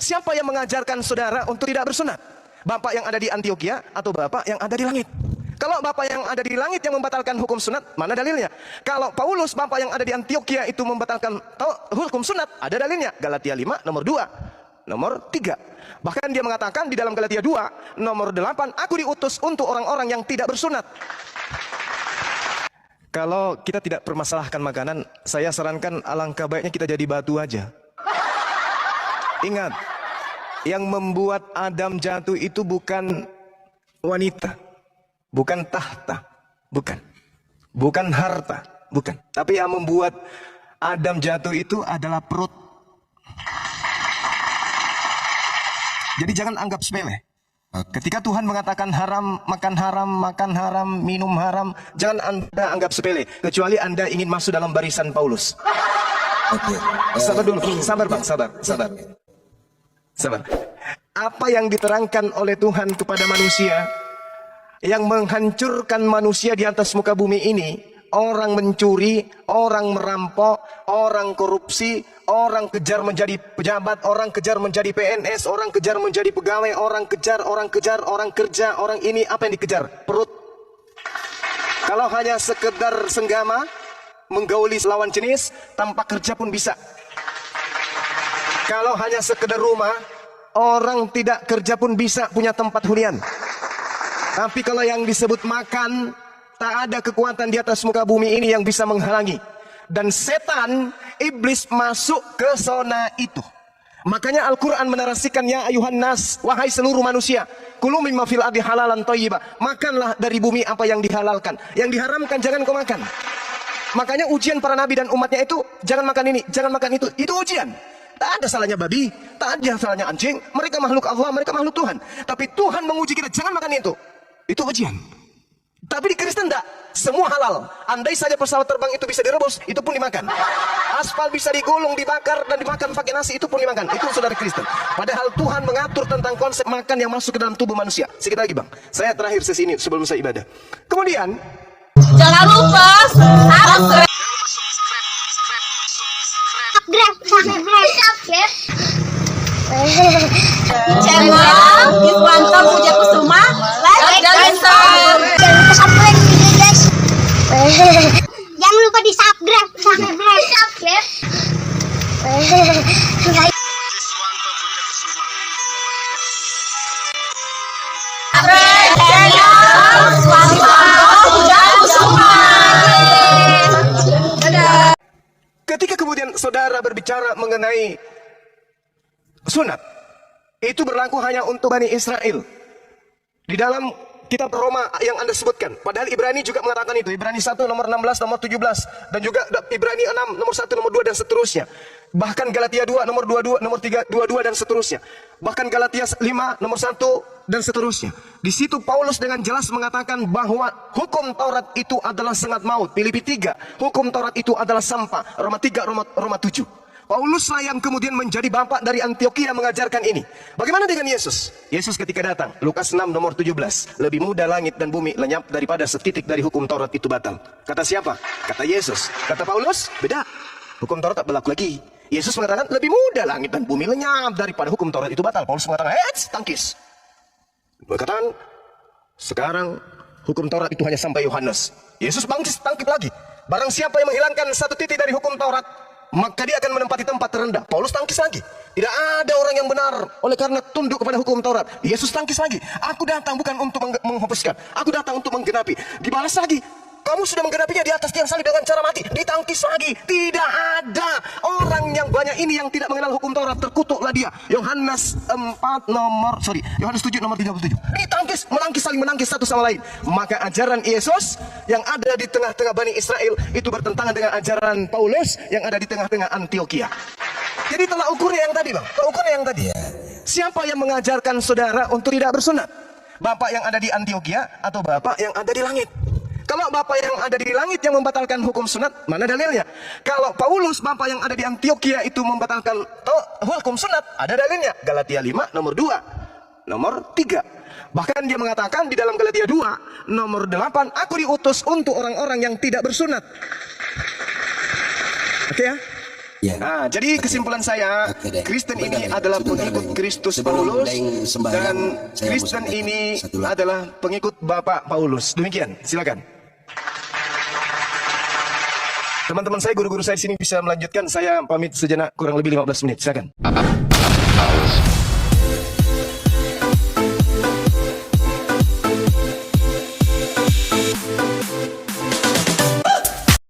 Siapa yang mengajarkan saudara untuk tidak bersunat? Bapak yang ada di Antioquia atau bapak yang ada di langit? Kalau bapak yang ada di langit yang membatalkan hukum sunat, mana dalilnya? Kalau Paulus, bapak yang ada di Antioquia itu membatalkan hukum sunat, ada dalilnya. Galatia 5 nomor 2, nomor 3. Bahkan dia mengatakan di dalam Galatia 2 nomor 8, aku diutus untuk orang-orang yang tidak bersunat. Kalau kita tidak permasalahkan makanan, saya sarankan alangkah baiknya kita jadi batu aja. Ingat, yang membuat Adam jatuh itu bukan wanita, bukan tahta, bukan harta, bukan. Tapi yang membuat Adam jatuh itu adalah perut. Jadi jangan anggap sepele. Ketika Tuhan mengatakan haram, makan haram, minum haram, jangan Anda anggap sepele. Kecuali Anda ingin masuk dalam barisan Paulus. Sabar dulu, sabar bang, sabar. Apa yang diterangkan oleh Tuhan kepada manusia yang menghancurkan manusia di atas muka bumi ini, orang mencuri, orang merampok, orang korupsi, orang kejar menjadi pejabat, orang kejar menjadi PNS, orang kejar menjadi pegawai, orang kejar, orang kerja, orang ini, apa yang dikejar? Perut. Kalau hanya sekedar senggama, menggauli lawan jenis, tanpa kerja pun bisa. Kalau hanya sekedar rumah, orang tidak kerja pun bisa punya tempat hunian. Tapi kalau yang disebut makan, tak ada kekuatan di atas muka bumi ini yang bisa menghalangi. Dan setan, iblis masuk ke zona itu. Makanya Al-Quran menarasikan, ya ayuhan nas, wahai seluruh manusia, kulu mimma fil ardi halalan thayyiba, makanlah dari bumi apa yang dihalalkan. Yang diharamkan jangan kau makan. Makanya ujian para nabi dan umatnya itu, jangan makan ini, jangan makan itu ujian. Tak ada salahnya babi, tak ada salahnya anjing. Mereka makhluk Allah, mereka makhluk Tuhan. Tapi Tuhan menguji kita, jangan makan itu. Itu ujian. Tapi di Kristen enggak, semua halal. Andai saja pesawat terbang itu bisa direbus, itu pun dimakan. Aspal bisa digulung, dibakar, dan dimakan pakai nasi, itu pun dimakan. Itu saudara Kristen. Padahal Tuhan mengatur tentang konsep makan yang masuk ke dalam tubuh manusia. Sedikit lagi bang, saya terakhir sesi ini sebelum saya ibadah. Kemudian, jangan lupa subscribe channel Yuswanto Puja Kusuma, like dan share. Jangan lupa subscribe juga guys. Jangan lupa di subscribe. ketika kemudian saudara berbicara mengenai sunat, itu berlaku hanya untuk Bani Israel. Di dalam kitab Roma yang Anda sebutkan, padahal Ibrani juga mengatakan itu. Ibrani 1 nomor 16, nomor 17, dan juga Ibrani 6 nomor 1, nomor 2 dan seterusnya. Bahkan Galatia 2 nomor 22, nomor 3, 22 dan seterusnya. Bahkan Galatia 5 nomor 1 dan seterusnya. Di situ Paulus dengan jelas mengatakan bahwa hukum Taurat itu adalah sengat maut. Filipi 3, hukum Taurat itu adalah sampah. Roma 3, Roma 7. Paulus lah yang kemudian menjadi bapak dari Antioquia mengajarkan ini. Bagaimana dengan Yesus? Yesus ketika datang, Lukas 6 nomor 17, lebih mudah langit dan bumi lenyap daripada setitik dari hukum Taurat itu batal. Kata siapa? Kata Yesus. Kata Paulus, beda. Hukum Taurat tak berlaku lagi. Yesus mengatakan lebih mudah langit dan bumi lenyap daripada hukum Taurat itu batal. Paulus mengatakan, tangkis. Berkatakan, sekarang hukum Taurat itu hanya sampai Yohanes. Yesus tangkip lagi. Barang siapa yang menghilangkan satu titik dari hukum Taurat, maka dia akan menempati tempat terendah. Paulus tangkis lagi. Tidak ada orang yang benar oleh karena tunduk kepada hukum Taurat. Yesus tangkis lagi. Aku datang bukan untuk menghapuskan, aku datang untuk menggenapi. Dibalas lagi. Kamu sudah menggenapinya di atas tiang salib dengan cara mati. Ditangkis lagi. Tidak ada orang yang banyak ini yang tidak mengenal hukum Taurat. Terkutuklah dia. Yohanes 7 nomor 37. Ditangkis, saling menangkis satu sama lain. Maka ajaran Yesus yang ada di tengah-tengah Bani Israel itu bertentangan dengan ajaran Paulus yang ada di tengah-tengah Antioquia. Jadi tolak ukurnya yang tadi bang. Tolak ukurnya yang tadi. Siapa yang mengajarkan saudara untuk tidak bersunat? Bapak yang ada di Antioquia atau bapak yang ada di langit? Kalau bapak yang ada di langit yang membatalkan hukum sunat, mana dalilnya? Kalau Paulus, bapak yang ada di Antioquia itu membatalkan hukum sunat, ada dalilnya. Galatia 5 nomor 2, nomor 3. Bahkan dia mengatakan di dalam Galatia 2 nomor 8, aku diutus untuk orang-orang yang tidak bersunat. Oke ya? Ya. Nah, jadi kesimpulan saya, Oke deh. Kristen ini Benar, adalah sebentar pengikut deh. Kristus Sebelum Paulus, Deng sembahyang, dan saya mau Kristen sampaikan ini satu lagi. adalah pengikut Bapak Paulus. Demikian, silakan. Teman-teman saya, guru-guru saya di sini bisa melanjutkan. Saya pamit sejenak, kurang lebih 15 menit. Silakan.